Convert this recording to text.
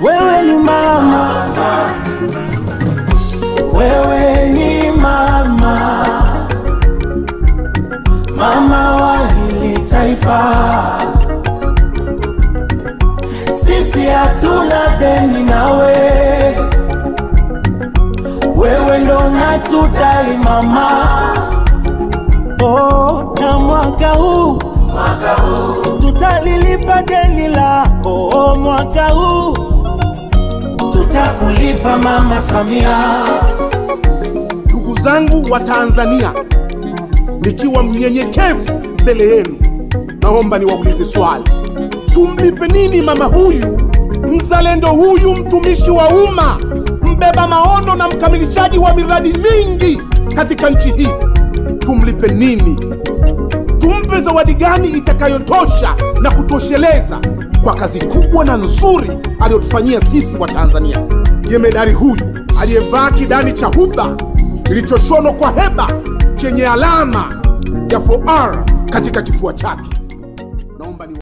wewe ni mama, wewe ni mama, mama wa hili taifa. Sisi hatuna deni nawe, wewe ndo natudai mama. Oh, na mwaka huu tutalilipa deni lako. Oh, mwaka huu tutakulipa mama Samia. Ndugu zangu wa Tanzania, nikiwa mnyenyekevu mbele yenu, naomba niwaulize swali. Tumlipe nini mama huyu, mzalendo huyu, mtumishi wa umma, mbeba maono na mkamilishaji wa miradi mingi katika nchi hii? Tumlipe nini? Tumpe zawadi gani itakayotosha na kutosheleza kwa kazi kubwa na nzuri aliyotufanyia sisi wa Tanzania? Jemedari huyu aliyevaa kidani cha huba kilichoshonwa kwa heba chenye alama ya 4R katika kifua chake,